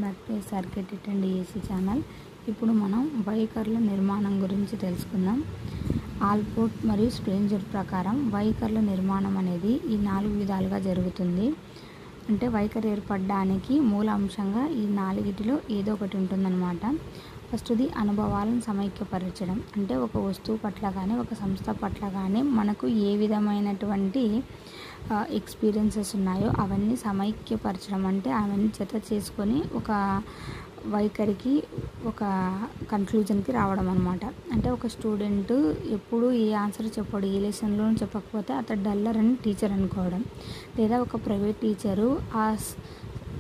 Back to circuit and AC channel. ఇప్పుడు మనం వైకర్ల నిర్మాణం గురించి తెలుసుకుందాం. ఆల్పోర్ట్ మరియు స్ప్రేంజర్ ప్రకారం వైకర్ల నిర్మాణం అనేది ఈ 4 విధాలుగా జరుగుతుంది. అంటే వైకర్ ఏర్పడడానికి మూల అంశంగా ఈ 4టిలో ఏదో ఒకటి ఉంటుందన్నమాట. ఫస్ట్ది అనుభవాలను సమైక్యపరచడం. అంటే ఒక వస్తువు పట్ల కానీ ఒక సంస్థ పట్ల కానీ మనకు ఏ విధమైనటువంటి ఎక్స్పీరియన్సెస్ ఉన్నాయో అవన్నీ సమైక్యపరచడం, అంటే అవన్నీ జత చేసుకొని ఒక వైఖరికి ఒక కన్క్లూజన్కి రావడం అనమాట. అంటే ఒక స్టూడెంట్ ఎప్పుడు ఏ ఆన్సర్ చెప్పాడు, ఏ లెసన్లోనూ చెప్పకపోతే అతడు డల్లర్ అని టీచర్ అనుకోవడం, లేదా ఒక ప్రైవేట్ టీచరు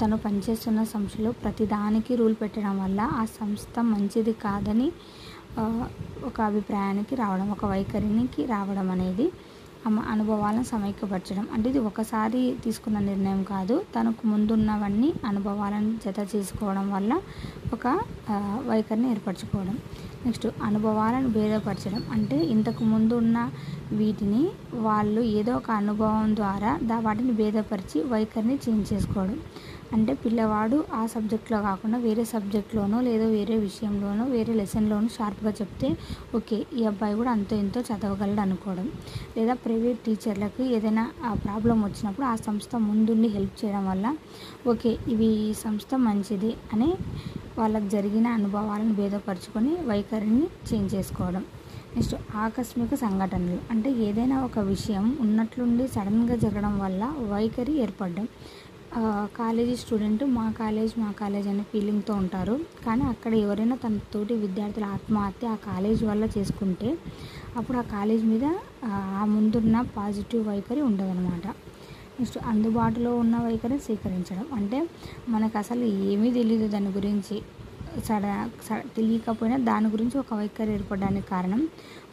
తను పనిచేస్తున్న సంస్థలో ప్రతిదానికి రూల్ పెట్టడం వల్ల ఆ సంస్థ మంచిది కాదని ఒక అభిప్రాయానికి రావడం, ఒక వైఖరికి రావడం అనేది అనుభవాలను సమైక్యపరచడం. అంటే ఇది ఒకసారి తీసుకున్న నిర్ణయం కాదు, తనకు ముందున్నవన్నీ అనుభవాలను జత చేసుకోవడం వల్ల ఒక వైఖరిని ఏర్పరచుకోవడం. నెక్స్ట్ అనుభవాలను భేదపరచడం. అంటే ఇంతకు ముందు ఉన్న వీటిని వాళ్ళు ఏదో ఒక అనుభవం ద్వారా వాటిని భేదపరిచి వైఖరిని చేంజ్ చేసుకోవడం. అంటే పిల్లవాడు ఆ సబ్జెక్ట్లో కాకుండా వేరే సబ్జెక్ట్లోనో లేదా వేరే విషయంలోనో వేరే లెసన్లోనో షార్ప్గా చెప్తే ఓకే ఈ అబ్బాయి కూడా అంతో ఇంతో చదవగలడు అనుకోవడం. లేదా ప్రైవేట్ టీచర్లకు ఏదైనా ప్రాబ్లం వచ్చినప్పుడు ఆ సంస్థ ముందుండి హెల్ప్ చేయడం వల్ల ఓకే ఈ సంస్థ మంచిది అని వాళ్ళకు జరిగిన అనుభవాలను భేదపరచుకొని వైఖరిని చేంజ్ చేసుకోవడం. నెక్స్ట్ ఆకస్మిక సంఘటనలు. అంటే ఏదైనా ఒక విషయం ఉన్నట్లుండి సడన్గా జరగడం వల్ల వైఖరి ఏర్పడడం. కాలేజీ స్టూడెంట్ మా కాలేజ్ అనే ఫీలింగ్తో ఉంటారు, కానీ అక్కడ ఎవరైనా తన తోటి విద్యార్థుల ఆత్మహత్య ఆ కాలేజ్ వల్ల చేసుకుంటే అప్పుడు ఆ కాలేజ్ మీద ఆ ముందున్న పాజిటివ్ వైఖరి ఉండదన్నమాట. నెక్స్ట్ అందుబాటులో ఉన్న వైఖరిని స్వీకరించడం. అంటే మనకు అసలు ఏమీ తెలియదు దాని గురించి, తెలియకపోయినా దాని గురించి ఒక వైఖరి ఏర్పడడానికి కారణం.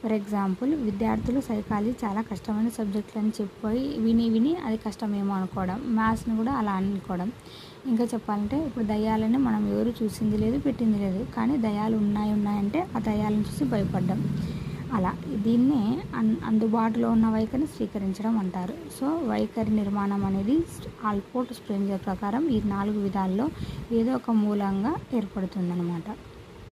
ఫర్ ఎగ్జాంపుల్ విద్యార్థులు సైకాలజీ చాలా కష్టమైన సబ్జెక్టులు అని చెప్పి విని అది కష్టమేమో అనుకోవడం, మ్యాథ్స్ని కూడా అలా అనుకోవడం. ఇంకా చెప్పాలంటే ఇప్పుడు దయ్యాలని మనం ఎవరు చూసింది లేదు పెట్టింది లేదు, కానీ దయ్యాలు ఉన్నాయంటే ఆ దయ్యాలను చూసి భయపడ్డం. అలా దీన్నే అందుబాటులో ఉన్న వైఖరిని స్వీకరించడం అంటారు. సో వైఖరి నిర్మాణం అనేది ఆల్పోర్ట్ స్ప్రేంజర్ ప్రకారం ఈ 4 విధాల్లో ఏదో ఒక మూలంగా ఏర్పడుతుందన్నమాట.